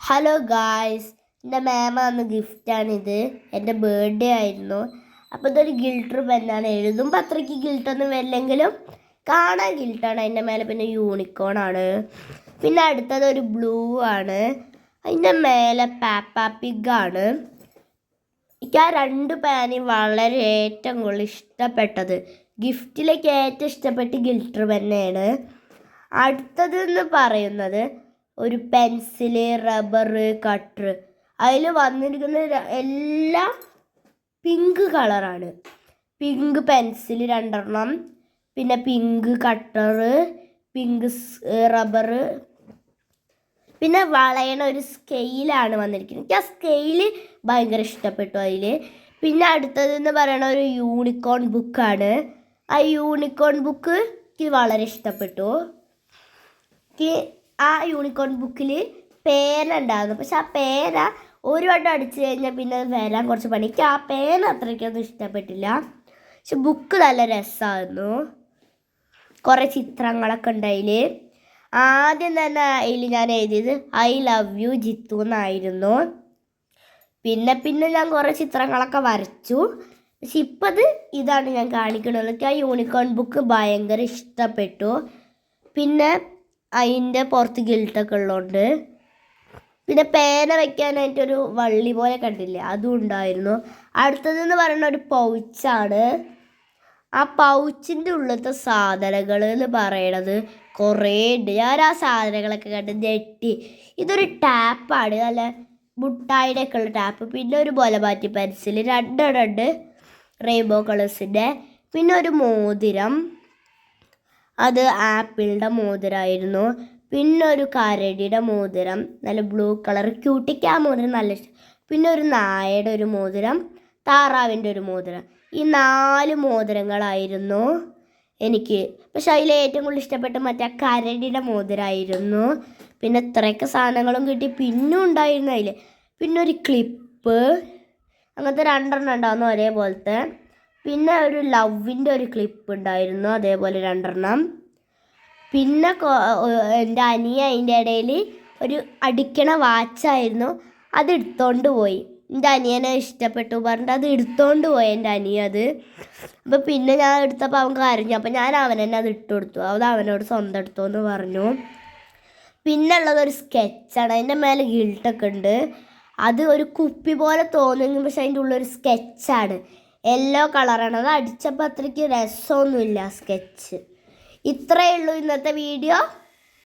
Hello guys, എൻ്റെ mama തന്ന ഗിഫ്റ്റാണിത്. എൻ്റെ ബർത്ത്ഡേ ആയിരുന്നു. അപ്പോൾ ഇതൊരു ഗിൽട്ടർ പെന്നാണ്. എഴുതുമ്പോൾ അത്രയ്ക്ക് ഗിൽട്ടൊന്നും വരില്ലെങ്കിലും കാണാൻ ഗിൽട്ടാണ്. അതിൻ്റെ മേലെ പിന്നെ യൂണിക്കോണാണ്. പിന്നെ അടുത്തത് ഒരു ബ്ലൂ ആണ്. അതിൻ്റെ മേലെ പാപ്പ പിഗാണ്. എനിക്ക് ആ രണ്ട് പാനും വളരെ ഏറ്റവും കൂടുതൽ ഇഷ്ടപ്പെട്ടത്. ഗിഫ്റ്റിലേക്ക് ഏറ്റവും ഇഷ്ടപ്പെട്ട് ഗിൽട്ടർ പെന്നാണ്. അടുത്തതെന്ന് പറയുന്നത് ഒരു പെൻസില്, റബ്ബർ, കട്ടർ. അതിൽ വന്നിരിക്കുന്ന എല്ലാം പിങ്ക് കളറാണ്. പിങ്ക് പെൻസിൽ 2 പിന്നെ പിങ്ക് കട്ടർ, പിങ്ക് റബ്ബർ, പിന്നെ വളയണ ഒരു സ്കെയിലാണ് വന്നിരിക്കുന്നത്. എനിക്ക് ആ സ്കെയില് ഭയങ്കര ഇഷ്ടപ്പെട്ടു അതിൽ. പിന്നെ അടുത്തതെന്ന് പറയണ ഒരു യൂണിക്കോൺ ബുക്കാണ്. ആ യൂണിക്കോൺ ബുക്ക് എനിക്ക് വളരെ ഇഷ്ടപ്പെട്ടു. ആ യൂണിക്കോൺ ബുക്കിൽ പേന ഉണ്ടായിരുന്നു. പക്ഷെ ആ പേന ഒരു വട്ടം അടിച്ചു കഴിഞ്ഞാൽ പിന്നെ അത് വരാൻ കുറച്ച് പണി. എനിക്ക് ആ പേന അത്രയ്ക്കൊന്നും ഇഷ്ടപ്പെട്ടില്ല. പക്ഷെ ബുക്ക് നല്ല രസമായിരുന്നു. കുറേ ചിത്രങ്ങളൊക്കെ ഉണ്ട് അതിൽ. ആദ്യം തന്നെ അതിൽ ഞാൻ എഴുതിയത് ഐ ലവ് യു ജിത്തു എന്നായിരുന്നു. പിന്നെ ഞാൻ കുറേ ചിത്രങ്ങളൊക്കെ വരച്ചു. പക്ഷെ ഇപ്പം ഇതാണ് ഞാൻ കാണിക്കുന്നത്. എനിക്ക് ആ യൂണിക്കോൺ ബുക്ക് ഭയങ്കര ഇഷ്ടപ്പെട്ടു. പിന്നെ അതിൻ്റെ പുറത്ത് ഗിൽട്ടൊക്കെ ഉള്ളതുകൊണ്ട്. പിന്നെ പേന വയ്ക്കാനായിട്ടൊരു വള്ളി പോലെ കണ്ടില്ലേ, അതും ഉണ്ടായിരുന്നു. അടുത്തതെന്ന് പറയുന്ന ഒരു പൗച്ചാണ്. ആ പൗച്ചിൻ്റെ ഉള്ളിലത്തെ സാധനങ്ങൾ എന്ന് പറയണത് കുറേ ഉണ്ട്. ഞാൻ ആ സാധനങ്ങളൊക്കെ കണ്ട് ഞെട്ടി. ഇതൊരു ടാപ്പാണ്, നല്ല മുട്ടായിയുടെ ഒക്കെ ഉള്ള ടാപ്പ്. പിന്നെ ഒരു ബൊലമാറ്റി പെൻസിൽ 2 റെയിൻബോ കളേഴ്സിൻ്റെ. പിന്നെ ഒരു മോതിരം, അത് ആപ്പിളിൻ്റെ മോതിരമായിരുന്നു. പിന്നെ ഒരു കരടിയുടെ മോതിരം, നല്ല ബ്ലൂ കളർ ക്യൂട്ടിക്ക്. ആ മോതിരം നല്ല ഇഷ്ടം. പിന്നെ ഒരു നായയുടെ ഒരു മോതിരം, താറാവിൻ്റെ ഒരു മോതിരം. ഈ 4 മോതിരങ്ങളായിരുന്നു എനിക്ക്. പക്ഷെ അതിൽ ഏറ്റവും കൂടുതൽ ഇഷ്ടപ്പെട്ട മറ്റേ കരടിയുടെ മോതിരമായിരുന്നു. പിന്നെ ഇത്രയൊക്കെ സാധനങ്ങളും കിട്ടി. പിന്നെ ഉണ്ടായിരുന്നു അതിൽ. പിന്നെ ഒരു ക്ലിപ്പ്, അങ്ങനത്തെ 2 ഉണ്ടായിരുന്നു ഒരേപോലത്തെ. പിന്നെ ഒരു ലവിൻ്റെ ഒരു ക്ലിപ്പ് ഉണ്ടായിരുന്നു, അതേപോലെ 2. പിന്നെ എൻ്റെ അനിയ അതിൻ്റെ ഇടയിൽ ഒരു അടിക്കണ വാച്ചായിരുന്നു, അത് എടുത്തോണ്ട് പോയി. എൻ്റെ അനിയനെ ഇഷ്ടപ്പെട്ടു പറഞ്ഞിട്ട് അത് എടുത്തോണ്ട് പോയി എൻ്റെ അനിയ അത്. അപ്പോൾ പിന്നെ ഞാൻ എടുത്തപ്പോൾ അവൻ കരഞ്ഞു. അപ്പോൾ ഞാൻ അവനെന്നെ അത് ഇട്ട് കൊടുത്തു. അത് അവനോട് സ്വന്തം എടുത്തോ എന്ന് പറഞ്ഞു. പിന്നെ ഉള്ളതൊരു സ്കെച്ചാണ്. അതിൻ്റെ മേലെ ഗിൽട്ടൊക്കെ ഉണ്ട്. അത് ഒരു കുപ്പി പോലെ തോന്നുന്നു, പക്ഷെ അതിൻ്റെ ഉള്ളൊരു സ്കെച്ചാണ്. യെല്ലോ കളറാണ്. അത് അടിച്ചപ്പോൾ അത്രയ്ക്ക് രസമൊന്നുമില്ല സ്കെച്ച്. ഇത്രയേ ഉള്ളൂ ഇന്നത്തെ വീഡിയോ.